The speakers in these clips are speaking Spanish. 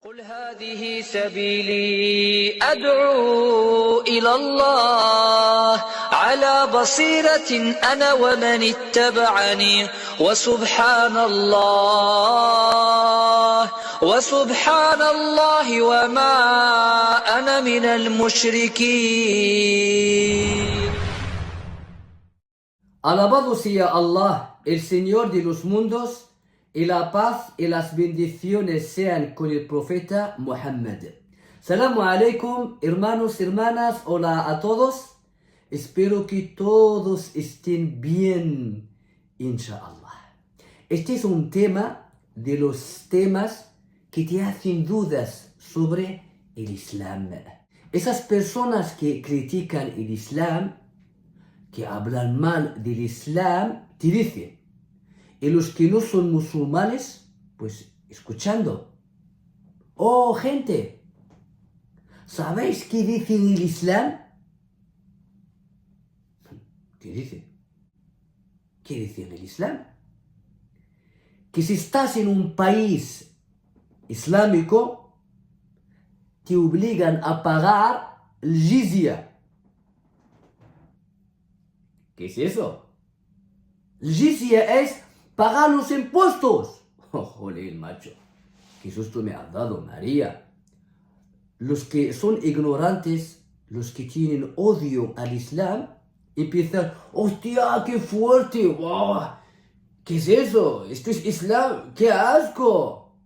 قل هذه سبيلي أدعو إلى الله على بصيرة أنا ومن اتبعني وسبحان الله وما أنا من المشركين. Alabado sea Allah, el Señor de los mundos, y la paz y las bendiciones sean con el profeta Muhammad. Salamu alaikum, hermanos, hermanas, hola a todos. Espero que todos estén bien, inshallah. Este es un tema de los temas que te hacen dudas sobre el Islam. Esas personas que critican el Islam, que hablan mal del Islam, te dicen, y los que no son musulmanes, pues escuchando. Oh, gente, ¿sabéis qué dice el Islam? ¿Qué dice? ¿Qué dice el Islam? Que si estás en un país islámico, te obligan a pagar el jizya. ¿Qué es eso? El jizya es pagar los impuestos. Oh, joder, macho. Qué susto me has dado, María. Los que son ignorantes, los que tienen odio al Islam, empiezan, hostia, qué fuerte, wow. ¿Qué es eso? Esto es Islam, qué asco.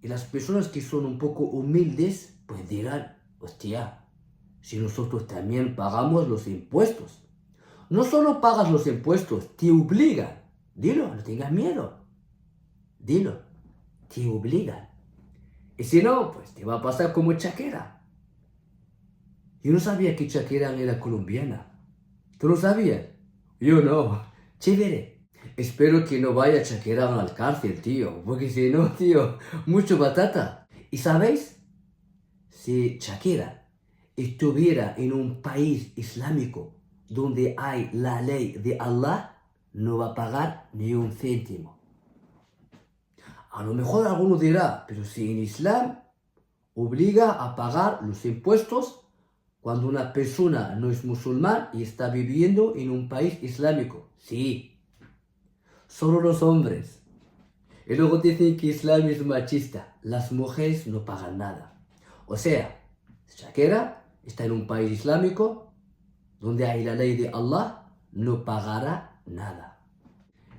Y las personas que son un poco humildes, pues dirán, hostia, si nosotros también pagamos los impuestos. No solo pagas los impuestos, te obligan. Dilo, no tengas miedo. Dilo, te obligan. Y si no, pues te va a pasar como Shakira. Yo no sabía que Shakira era colombiana. ¿Tú lo sabías? Yo no. Chévere. Espero que no vaya Shakira al cárcel, tío. Porque si no, tío, mucho batata. ¿Y sabéis? Si Shakira estuviera en un país islámico donde hay la ley de Allah, no va a pagar ni un céntimo. A lo mejor alguno dirá, pero si en Islam obliga a pagar los impuestos cuando una persona no es musulmán y está viviendo en un país islámico. Sí, solo los hombres. Y luego dicen que Islam es machista. Las mujeres no pagan nada. O sea, Shakira está en un país islámico donde hay la ley de Allah, no pagará nada.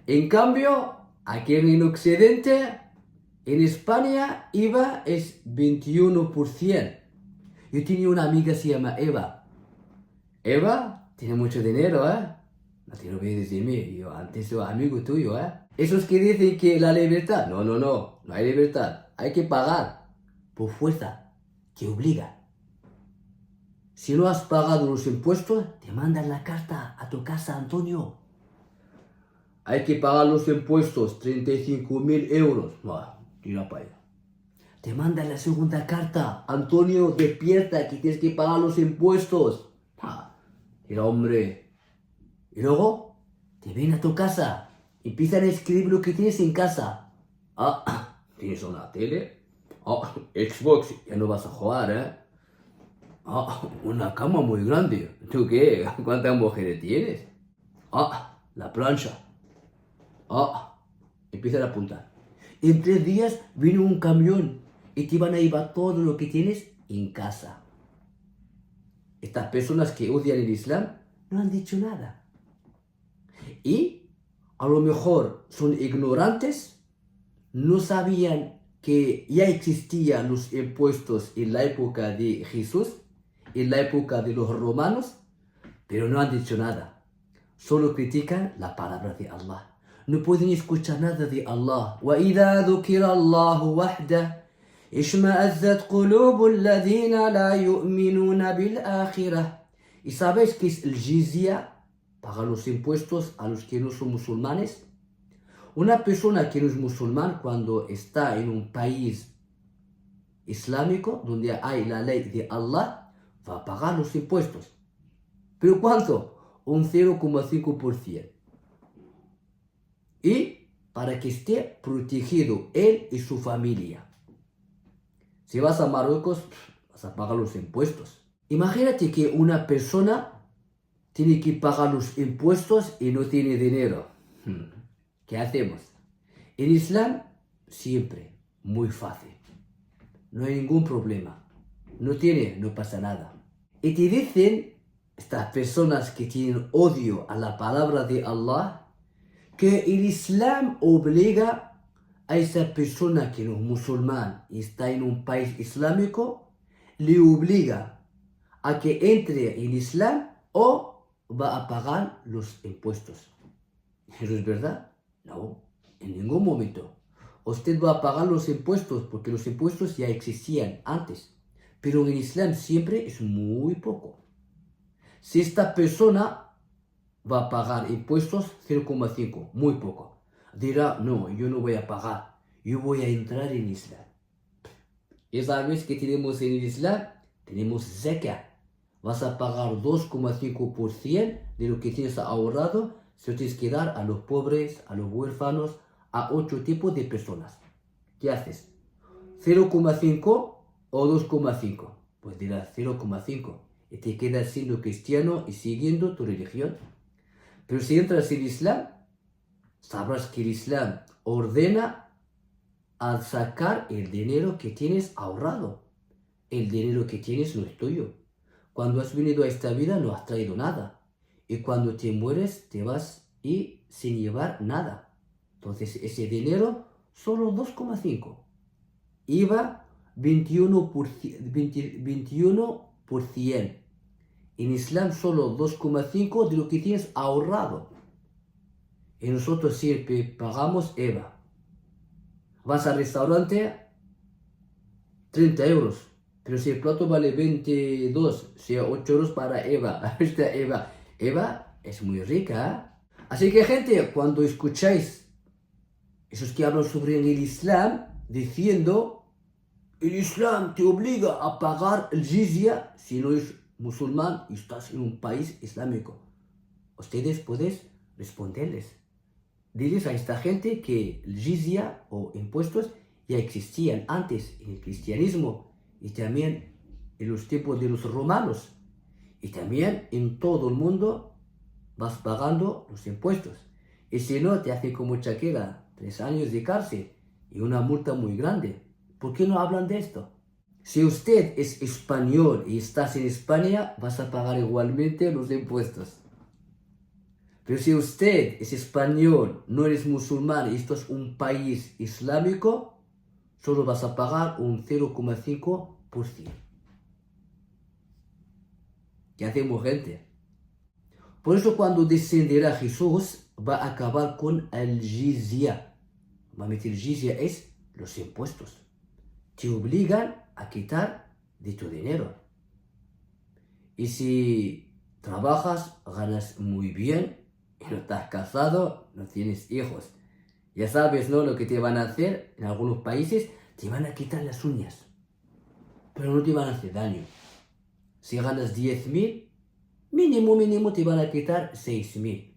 En cambio, aquí en Occidente, en España, IVA es 21%. Yo tenía una amiga que se llama Eva. Eva tiene mucho dinero, ¿eh? No te lo olvides de mí, yo antes soy amigo tuyo, ¿eh? Esos que dicen que la libertad, no hay libertad. Hay que pagar por fuerza, te obligan. Si no has pagado los impuestos, te mandan la carta a tu casa, Antonio. Hay que pagar los impuestos, 35.000 euros. No, tira para allá. Te mandan la segunda carta, Antonio, despierta, que tienes que pagar los impuestos. Mira, hombre. Y luego, te ven a tu casa, empiezan a escribir lo que tienes en casa. ¿Tienes una tele? Xbox, ya no vas a jugar, ¿eh? Una cama muy grande. ¿Tú qué? ¿Cuántas mujeres tienes? La plancha. Empiezan a apuntar. En 3 días vino un camión y te van a llevar todo lo que tienes en casa. Estas personas que odian el Islam no han dicho nada. Y a lo mejor son ignorantes, no sabían que ya existían los impuestos en la época de Jesús, en la época de los romanos, pero no han dicho nada. Solo critican la palabra de Allah. No pueden escuchar nada de Allah. وَإِذَا ذُكِرَ اللَّهُ وَحْدَهُ اشْمَأَزَّتْ قُلُوبُ الَّذِينَ لَا يُؤْمِنُونَ بِالْآخِرَةِ. ¿Y sabéis qué es el jizya? Pagar los impuestos a los que no son musulmanes. Una persona que no es musulmán, cuando está en un país islámico donde hay la ley de Allah, va a pagar los impuestos. ¿Pero cuánto? Un 0,5%. Y para que esté protegido él y su familia. Si vas a Marruecos, vas a pagar los impuestos. Imagínate que una persona tiene que pagar los impuestos y no tiene dinero. ¿Qué hacemos? En Islam, siempre, muy fácil. No hay ningún problema. No pasa nada. Y te dicen, estas personas que tienen odio a la palabra de Allah, que el Islam obliga a esa persona que no es musulmán y está en un país islámico, le obliga a que entre en Islam o va a pagar los impuestos. ¿Eso es verdad? No, en ningún momento. Usted va a pagar los impuestos porque los impuestos ya existían antes, pero en Islam siempre es muy poco. Si esta persona va a pagar impuestos 0,5, muy poco, dirá, no, yo no voy a pagar, yo voy a entrar en Islam. Y sabes que tenemos en el Islam, tenemos zakat. Vas a pagar 2,5% de lo que tienes ahorrado, se lo tienes que dar a los pobres, a los huérfanos, a 8 tipos de personas. ¿Qué haces? 0,5 o 2,5. Pues dirás 0,5 y te quedas siendo cristiano y siguiendo tu religión. Pero si entras en Islam, sabrás que el Islam ordena a sacar el dinero que tienes ahorrado. El dinero que tienes no es tuyo. Cuando has venido a esta vida no has traído nada. Y cuando te mueres te vas y sin llevar nada. Entonces ese dinero solo 2,5. IVA 21%. En Islam solo 2,5 de lo que tienes ahorrado. Y nosotros siempre pagamos IVA. Vas al restaurante, 30 euros. Pero si el plato vale 22, o sea, 8 euros para Eva. Esta Eva es muy rica, ¿eh? Así que, gente, cuando escucháis esos que hablan sobre el Islam, diciendo, el Islam te obliga a pagar el jizya si no eres musulmán y estás en un país islámico, ustedes pueden responderles. Diles a esta gente que el jizya o impuestos ya existían antes en el cristianismo y también en los tiempos de los romanos. Y también en todo el mundo vas pagando los impuestos. Y si no, te hacen como Shakira, 3 años de cárcel y una multa muy grande. ¿Por qué no hablan de esto? Si usted es español y estás en España, vas a pagar igualmente los impuestos. Pero si usted es español, no eres musulmán y esto es un país islámico, solo vas a pagar un 0,5%. ¿Qué hacemos, gente? Por eso cuando descenderá Jesús, va a acabar con el jizya. Normalmente el jizya es los impuestos. Te obligan a quitar de tu dinero. Y si trabajas, ganas muy bien, y no estás casado, no tienes hijos. Ya sabes, ¿no? Lo que te van a hacer en algunos países, te van a quitar las uñas. Pero no te van a hacer daño. Si ganas 10.000, mínimo te van a quitar 6.000.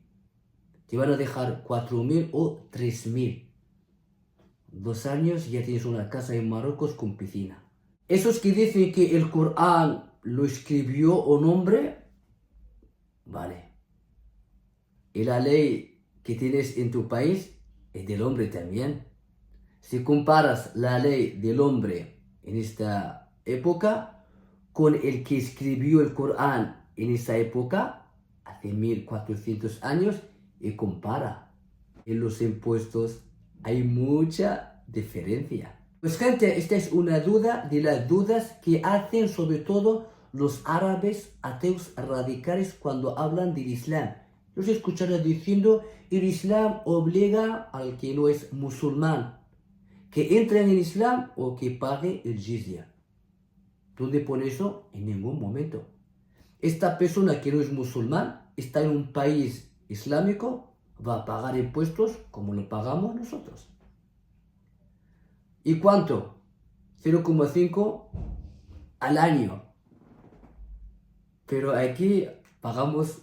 Te van a dejar 4.000 o 3.000. 2 años y ya tienes una casa en Marruecos con piscina. Esos que dicen que el Corán lo escribió un hombre, vale. Y la ley que tienes en tu país es del hombre también. Si comparas la ley del hombre en esta época con el que escribió el Corán en esa época, hace 1400 años, y compara. En los impuestos hay mucha diferencia. Pues, gente, esta es una duda de las dudas que hacen sobre todo los árabes ateos radicales cuando hablan del Islam. Los escucharé diciendo, el Islam obliga al que no es musulmán que entre en el Islam o que pague el jizya. ¿Dónde pone eso? En ningún momento. Esta persona que no es musulmán está en un país islámico, va a pagar impuestos como lo pagamos nosotros. ¿Y cuánto? 0,5 al año. Pero aquí pagamos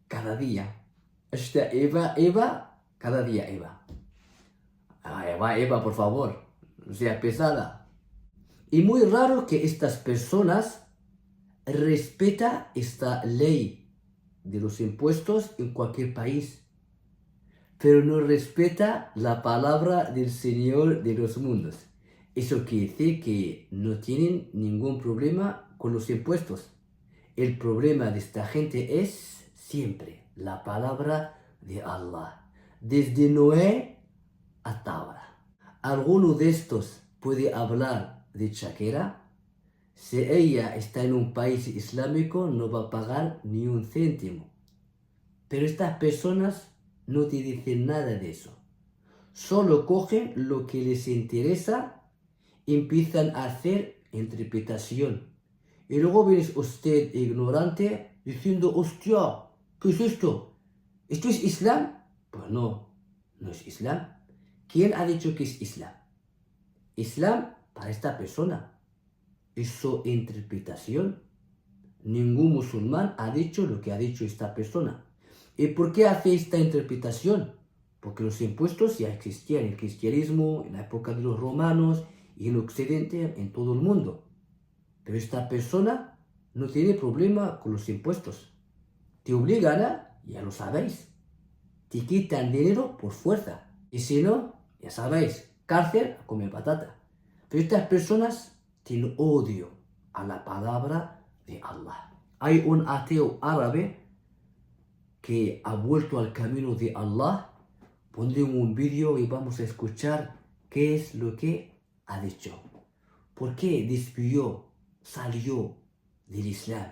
cada día. Esta Eva, cada día Eva. Eva, por favor, no sea pesada. Y muy raro que estas personas respetan esta ley de los impuestos en cualquier país, pero no respeta la palabra del Señor de los mundos. Eso quiere decir que no tienen ningún problema con los impuestos. El problema de esta gente es siempre la palabra de Allah, desde Noé hasta ahora. ¿Alguno de estos puede hablar de Shakira? Si ella está en un país islámico, no va a pagar ni un céntimo. Pero estas personas no te dicen nada de eso. Solo cogen lo que les interesa y empiezan a hacer interpretación. Y luego viene usted ignorante diciendo, hostia, ¿qué es esto? ¿Esto es Islam? Pues no, no es Islam. ¿Quién ha dicho que es Islam? Islam para esta persona es su interpretación. Ningún musulmán ha dicho lo que ha dicho esta persona. ¿Y por qué hace esta interpretación? Porque los impuestos ya existían en el cristianismo, en la época de los romanos y en Occidente, en todo el mundo. Pero esta persona no tiene problema con los impuestos. Te obligan ya lo sabéis, te quitan dinero por fuerza. Y si no, ya sabéis, cárcel a comer patata. Pero estas personas tienen odio a la palabra de Allah. Hay un ateo árabe que ha vuelto al camino de Allah. Pondré un vídeo y vamos a escuchar qué es lo que ha dicho. ¿Por qué desvió, salió del Islam?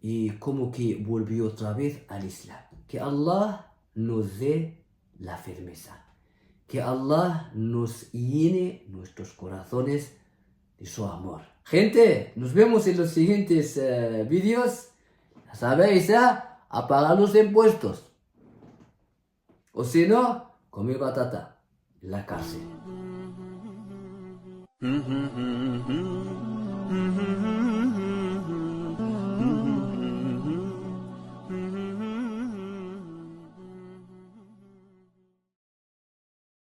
Y como que volvió otra vez al Islam. Que Allah nos dé la firmeza. Que Allah nos llene nuestros corazones de su amor. Gente, nos vemos en los siguientes vídeos. Ya sabéis, apagar los impuestos. O si no, comer batata en la cárcel.